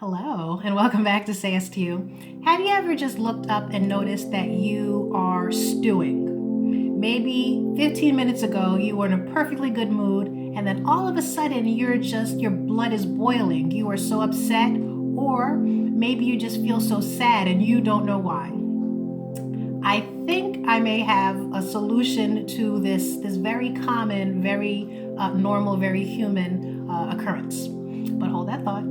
Hello, and welcome back to Say Yes to You. Have you ever just looked up and noticed that you are stewing? Maybe 15 minutes ago you were in a perfectly good mood, and then all of a sudden your blood is boiling. You are so upset, or maybe you just feel so sad and you don't know why. I think I may have a solution to this very common, very normal, very human occurrence. But hold that thought.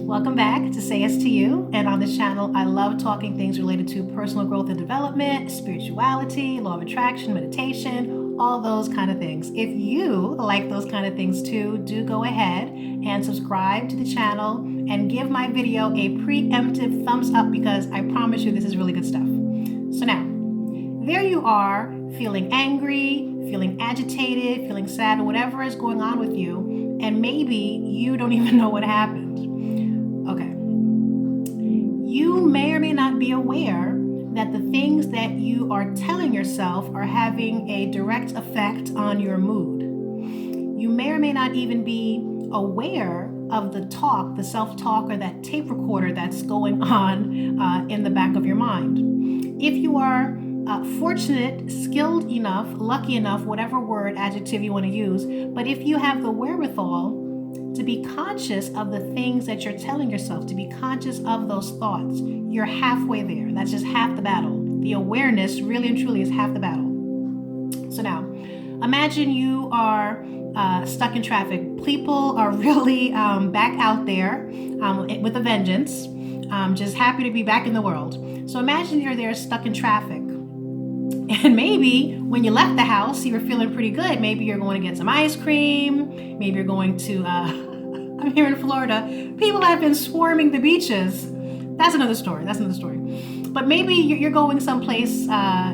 Welcome back to Say Yes to You. And on this channel, I love talking things related to personal growth and development, spirituality, law of attraction, meditation, all those kind of things. If you like those kind of things too, do go ahead and subscribe to the channel and give my video a preemptive thumbs up because I promise you this is really good stuff. So now, there you are, feeling angry, feeling agitated, feeling sad, or whatever is going on with you, and maybe you don't even know what happened. Okay. You may or may not be aware that the things that you are telling yourself are having a direct effect on your mood. You may or may not even be aware of the talk, the self-talk, or that tape recorder that's going on in the back of your mind. If you are fortunate, skilled enough, lucky enough, whatever word, adjective you want to use, but if you have the wherewithal to be conscious of the things that you're telling yourself, to be conscious of those thoughts, you're halfway there. That's just half the battle. The awareness really and truly is half the battle. So now, imagine you are stuck in traffic. People are really back out there with a vengeance, just happy to be back in the world. So imagine you're there stuck in traffic. And maybe when you left the house, you were feeling pretty good. Maybe you're going to get some ice cream. Maybe you're going to, I'm here in Florida. People have been swarming the beaches. That's another story. But maybe you're going someplace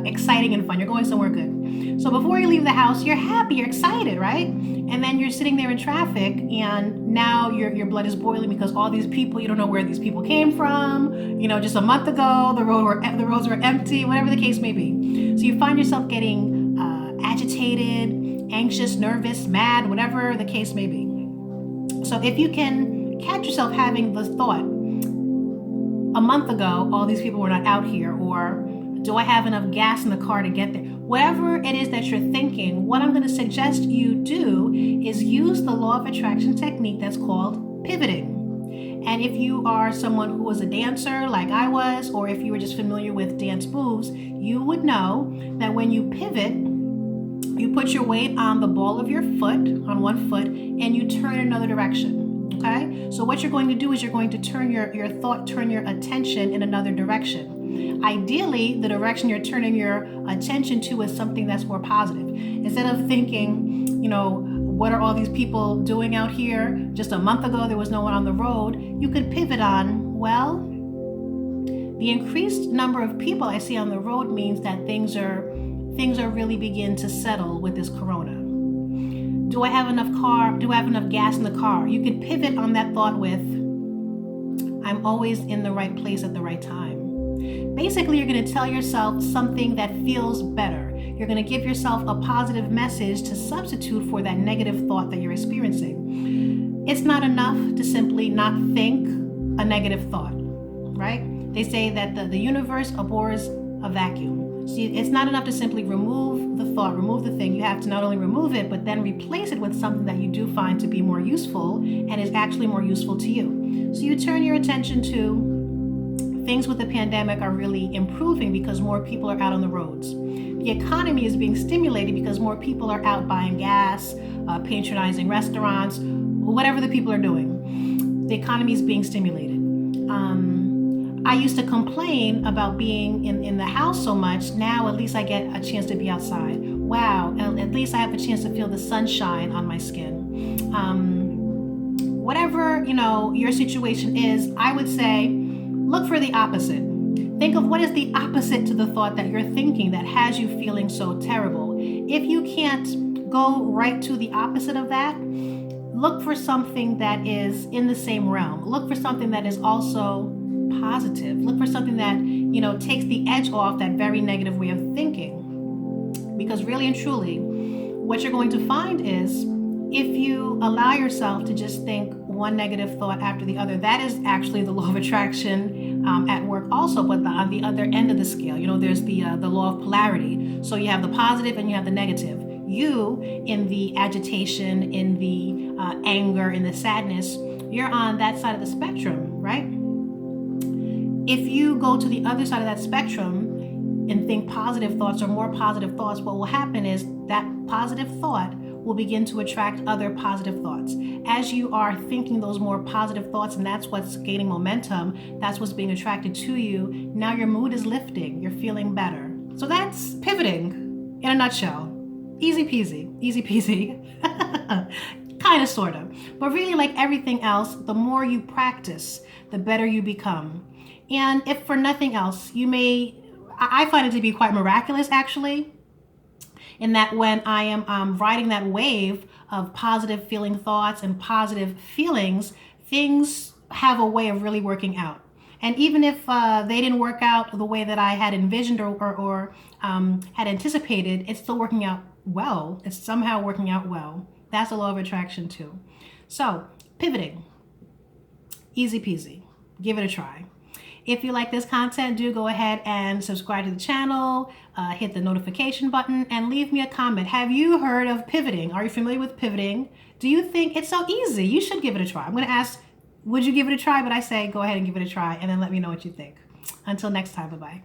exciting and fun. You're going somewhere good. So before you leave the house, you're happy, you're excited, right? And then you're sitting there in traffic, and now your blood is boiling because all these people, you don't know where these people came from. You know, just a month ago, the roads were empty, whatever the case may be. So you find yourself getting agitated, anxious, nervous, mad, whatever the case may be. So if you can catch yourself having the thought, a month ago, all these people were not out here, or do I have enough gas in the car to get there? Whatever it is that you're thinking, what I'm going to suggest you do is use the law of attraction technique that's called pivoting. And if you are someone who was a dancer like I was, or if you were just familiar with dance moves, you would know that when you pivot, you put your weight on the ball of your foot, on one foot, and you turn another direction. Okay? So what you're going to do is you're going to turn your attention in another direction. Ideally, the direction you're turning your attention to is something that's more positive. Instead of thinking, what are all these people doing out here? Just a month ago, there was no one on the road. You could pivot on, well, the increased number of people I see on the road means that things are really begin to settle with this corona. Do I have enough gas in the car? You could pivot on that thought with, I'm always in the right place at the right time. Basically, you're going to tell yourself something that feels better. You're going to give yourself a positive message to substitute for that negative thought that you're experiencing. It's not enough to simply not think a negative thought, right? They say that the universe abhors a vacuum. See, it's not enough to simply remove the thought, remove the thing. You have to not only remove it, but then replace it with something that you do find to be more useful and is actually more useful to you. So you turn your attention to things with the pandemic are really improving because more people are out on the roads. The economy is being stimulated because more people are out buying gas, patronizing restaurants, whatever the people are doing. The economy is being stimulated. I used to complain about being in the house so much. Now at least I get a chance to be outside. Wow, at least I have a chance to feel the sunshine on my skin. Whatever, your situation is, I would say, look for the opposite. Think of what is the opposite to the thought that you're thinking that has you feeling so terrible. If you can't go right to the opposite of that, look for something that is in the same realm. Look for something that is also positive. Look for something that, takes the edge off that very negative way of thinking. Because really and truly, what you're going to find is if you allow yourself to just think, one negative thought after the other. That is actually the law of attraction at work also, but on the other end of the scale. There's the law of polarity. So you have the positive and you have the negative. You, in the agitation, in the anger, in the sadness, you're on that side of the spectrum, right? If you go to the other side of that spectrum and think positive thoughts or more positive thoughts, what will happen is that positive thought will begin to attract other positive thoughts. As you are thinking those more positive thoughts, and that's what's gaining momentum, that's what's being attracted to you, now your mood is lifting, you're feeling better. So that's pivoting in a nutshell. Easy peasy. Kind of, sort of. But really, like everything else, the more you practice, the better you become. And if for nothing else, I find it to be quite miraculous, actually, in that when I am riding that wave of positive feeling thoughts and positive feelings, things have a way of really working out. And even if they didn't work out the way that I had envisioned or had anticipated, it's still working out well. It's somehow working out well. That's the law of attraction too. So, pivoting. Easy peasy. Give it a try. If you like this content, do go ahead and subscribe to the channel, hit the notification button, and leave me a comment. Have you heard of pivoting? Are you familiar with pivoting? Do you think it's so easy? You should give it a try. I'm going to ask, would you give it a try? But I say go ahead and give it a try, and then let me know what you think. Until next time, bye-bye.